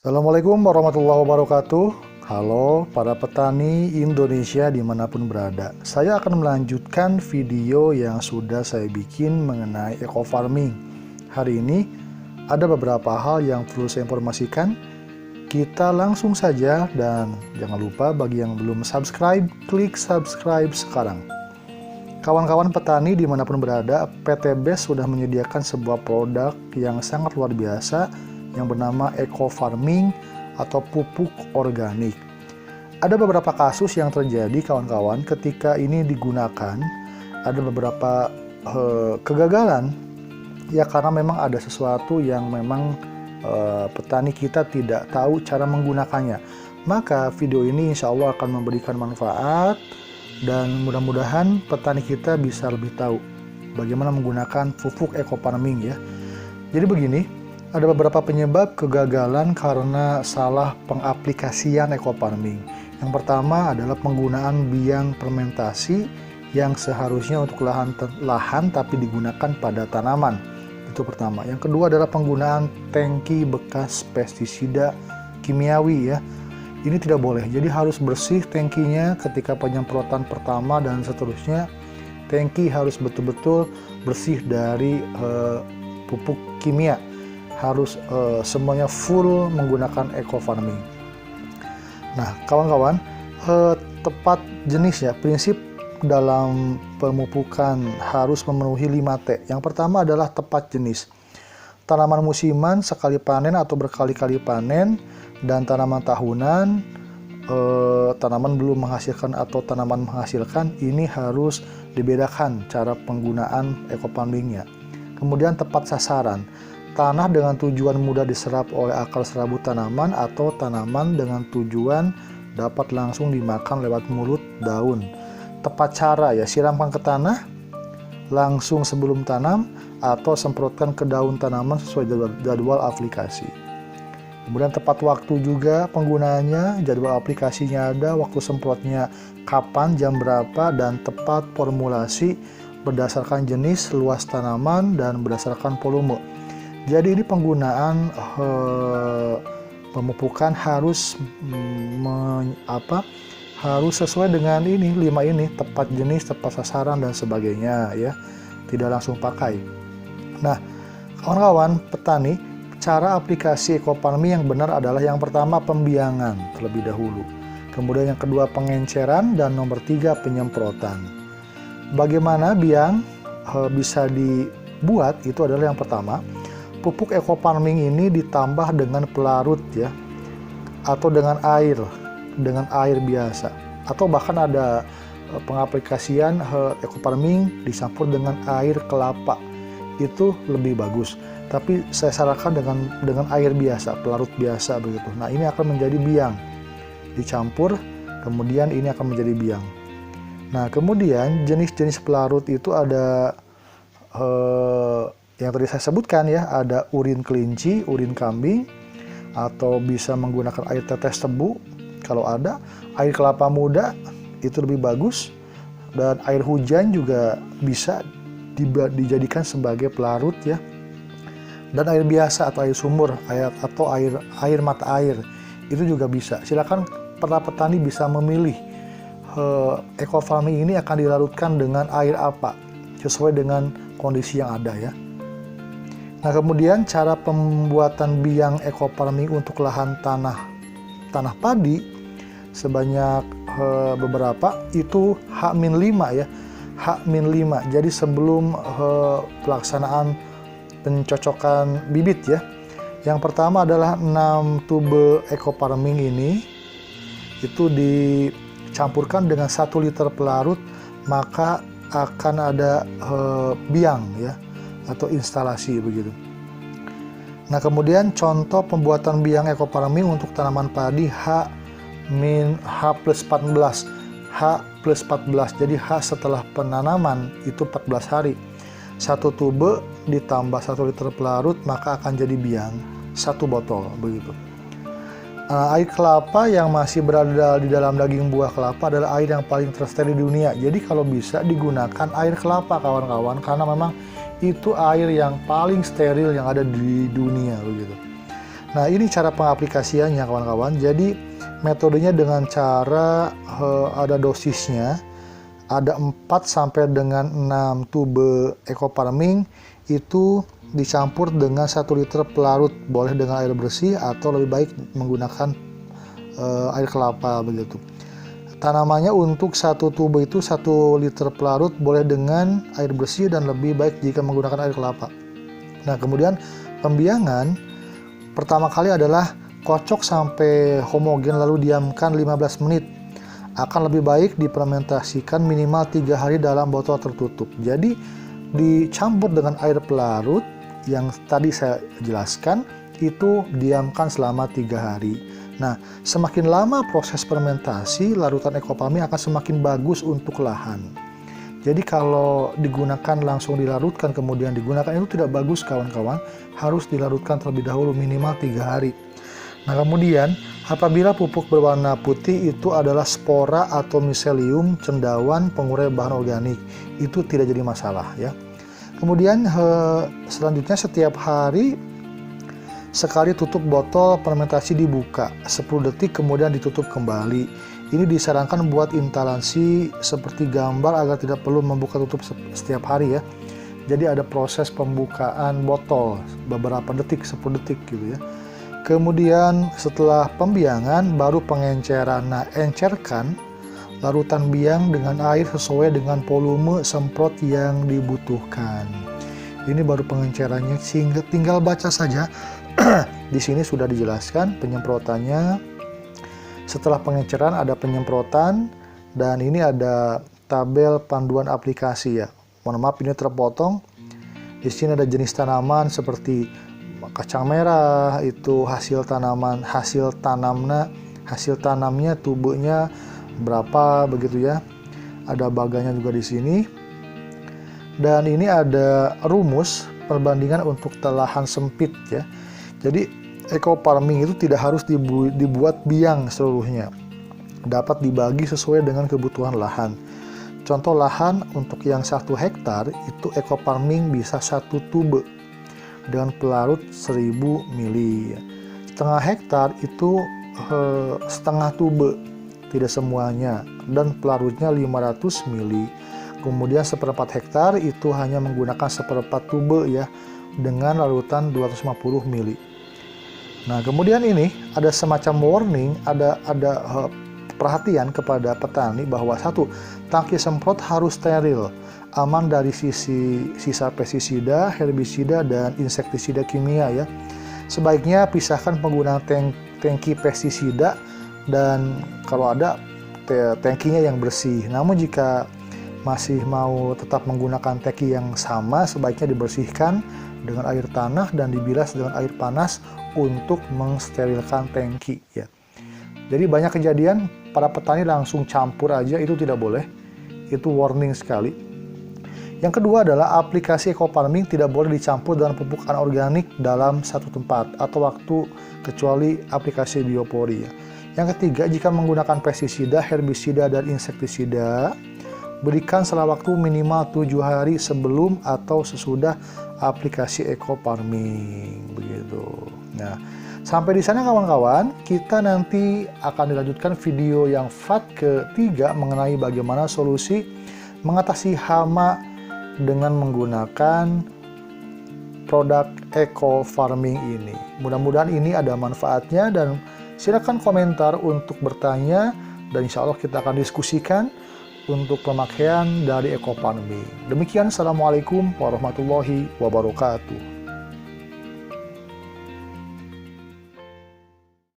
Assalamualaikum warahmatullahi wabarakatuh. Halo para petani Indonesia dimanapun berada. Saya akan melanjutkan video yang sudah saya bikin mengenai eco farming. Hari ini ada beberapa hal yang perlu saya informasikan. Kita langsung saja, dan jangan lupa bagi yang belum subscribe, klik subscribe sekarang. Kawan-kawan petani dimanapun berada, PT BES sudah menyediakan sebuah produk yang sangat luar biasa yang bernama eco farming atau pupuk organik. Ada beberapa kasus yang terjadi kawan-kawan ketika ini digunakan, ada beberapa kegagalan ya, karena memang ada sesuatu yang memang petani kita tidak tahu cara menggunakannya. Maka video ini insya Allah akan memberikan manfaat dan mudah-mudahan petani kita bisa lebih tahu bagaimana menggunakan pupuk eco farming ya. Jadi begini, ada beberapa penyebab kegagalan karena salah pengaplikasian eco farming. Yang pertama adalah penggunaan biang fermentasi yang seharusnya untuk lahan tapi digunakan pada tanaman. Itu pertama. Yang kedua adalah penggunaan tangki bekas pestisida kimiawi ya. Ini tidak boleh. Jadi harus bersih tangkinya ketika penyemprotan pertama dan seterusnya. Tangki harus betul-betul bersih dari pupuk kimia. Harus semuanya full menggunakan eco farming. Nah, kawan-kawan, tepat jenis ya, prinsip dalam pemupukan harus memenuhi 5T. Yang pertama adalah tepat jenis. Tanaman musiman sekali panen atau berkali-kali panen, dan tanaman tahunan, tanaman belum menghasilkan atau tanaman menghasilkan, ini harus dibedakan cara penggunaan eco farmingnya. Kemudian tepat sasaran. Tanah dengan tujuan mudah diserap oleh akar serabut tanaman atau tanaman dengan tujuan dapat langsung dimakan lewat mulut daun. Tepat cara ya, siramkan ke tanah langsung sebelum tanam atau semprotkan ke daun tanaman sesuai jadwal aplikasi. Kemudian tepat waktu juga penggunaannya, jadwal aplikasinya ada, waktu semprotnya kapan, jam berapa, dan tepat formulasi berdasarkan jenis, luas tanaman, dan berdasarkan volume. Jadi ini penggunaan pemupukan harus harus sesuai dengan ini 5 ini, tepat jenis, tepat sasaran dan sebagainya ya. Tidak langsung pakai. Nah, kawan-kawan petani, cara aplikasi eco farming yang benar adalah yang pertama pembiangan terlebih dahulu. Kemudian yang kedua pengenceran, dan nomor 3 penyemprotan. Bagaimana biang bisa dibuat itu adalah yang pertama, pupuk eco farming ini ditambah dengan pelarut ya, atau dengan air biasa, atau bahkan ada pengaplikasian eco farming dicampur dengan air kelapa, itu lebih bagus. Tapi saya sarankan dengan air biasa, pelarut biasa begitu. Nah, ini akan menjadi biang, dicampur kemudian ini akan menjadi biang. Nah, kemudian jenis-jenis pelarut itu ada yang tadi saya sebutkan ya, ada urin kelinci, urin kambing, atau bisa menggunakan air tetes tebu kalau ada, air kelapa muda itu lebih bagus, dan air hujan juga bisa dijadikan sebagai pelarut ya, dan air biasa atau air sumur atau air mata air itu juga bisa. Silakan para petani bisa memilih eco farming ini akan dilarutkan dengan air apa sesuai dengan kondisi yang ada ya. Nah, kemudian cara pembuatan biang eco farming untuk lahan tanah padi sebanyak beberapa itu H-5 ya, H-5. Jadi sebelum pelaksanaan pencocokan bibit ya. Yang pertama adalah 6 tube eco farming ini itu dicampurkan dengan 1 liter pelarut, maka akan ada biang ya, atau instalasi begitu. Nah, kemudian contoh pembuatan biang eco farming untuk tanaman padi H+14. Jadi H setelah penanaman itu 14 hari. 1 tube ditambah 1 liter pelarut maka akan jadi biang 1 botol begitu. Air kelapa yang masih berada di dalam daging buah kelapa adalah air yang paling tersteril di dunia. Jadi kalau bisa digunakan air kelapa kawan-kawan, karena memang itu air yang paling steril yang ada di dunia begitu. Nah, ini cara pengaplikasiannya kawan-kawan. Jadi metodenya dengan cara ada dosisnya, ada 4 sampai dengan 6 tube eco farming itu dicampur dengan 1 liter pelarut, boleh dengan air bersih atau lebih baik menggunakan air kelapa begitu. Tanamannya untuk 1 tube itu 1 liter pelarut boleh dengan air bersih dan lebih baik jika menggunakan air kelapa. Nah, kemudian pembiangan pertama kali adalah kocok sampai homogen lalu diamkan 15 menit. Akan lebih baik difermentasikan minimal 3 hari dalam botol tertutup. Jadi dicampur dengan air pelarut yang tadi saya jelaskan, itu diamkan selama 3 hari. Nah, semakin lama proses fermentasi, larutan eco farming akan semakin bagus untuk lahan. Jadi kalau digunakan langsung dilarutkan kemudian digunakan itu tidak bagus kawan-kawan, harus dilarutkan terlebih dahulu minimal 3 hari. Nah, kemudian apabila pupuk berwarna putih itu adalah spora atau miselium, cendawan, pengurai bahan organik, itu tidak jadi masalah ya. Kemudian selanjutnya setiap hari sekali tutup botol fermentasi dibuka 10 detik kemudian ditutup kembali. Ini disarankan buat intoleransi seperti gambar agar tidak perlu membuka tutup setiap hari ya. Jadi ada proses pembukaan botol beberapa detik, 10 detik gitu ya. Kemudian setelah pembiangan baru pengenceran. Nah, encerkan larutan biang dengan air sesuai dengan volume semprot yang dibutuhkan. Ini baru pengencerannya, sehingga tinggal baca saja. Di sini sudah dijelaskan penyemprotannya. Setelah pengenceran ada penyemprotan dan ini ada tabel panduan aplikasi ya. Mohon maaf ini terpotong. Di sini ada jenis tanaman seperti kacang merah, itu hasil tanamnya tubenya berapa begitu ya. Ada baganya juga di sini. Dan ini ada rumus perbandingan untuk lahan sempit ya. Jadi eco farming itu tidak harus dibuat biang seluruhnya. Dapat dibagi sesuai dengan kebutuhan lahan. Contoh lahan untuk yang 1 hektar itu eco farming bisa 1 tube dengan pelarut 1000 mili. Setengah hektar itu setengah tube, tidak semuanya, dan pelarutnya 500 mili. Kemudian 1/4 hektar itu hanya menggunakan 1/4 tube ya, dengan larutan 250 mili. Nah, kemudian ini ada semacam warning, ada perhatian kepada petani bahwa 1, tangki semprot harus steril, aman dari sisa pestisida, herbisida, dan insektisida kimia ya. Sebaiknya pisahkan penggunaan tangki pestisida dan kalau ada tangkinya yang bersih. Namun jika masih mau tetap menggunakan tangki yang sama, sebaiknya dibersihkan dengan air tanah dan dibilas dengan air panas untuk mensterilkan tangki ya. Jadi banyak kejadian para petani langsung campur aja, itu tidak boleh. Itu warning sekali. Yang kedua adalah aplikasi eco farming tidak boleh dicampur dengan pupuk anorganik dalam satu tempat atau waktu kecuali aplikasi biopori ya. Yang ketiga, jika menggunakan pestisida, herbisida, dan insektisida, berikan setelah waktu minimal 7 hari sebelum atau sesudah aplikasi eco farming begitu. Nah, sampai di sana kawan-kawan, kita nanti akan dilanjutkan video yang part ketiga mengenai bagaimana solusi mengatasi hama dengan menggunakan produk eco farming ini. Mudah-mudahan ini ada manfaatnya dan silakan komentar untuk bertanya dan insya Allah kita akan diskusikan untuk pemakaian dari eco farming. Demikian, Assalamualaikum warahmatullahi wabarakatuh.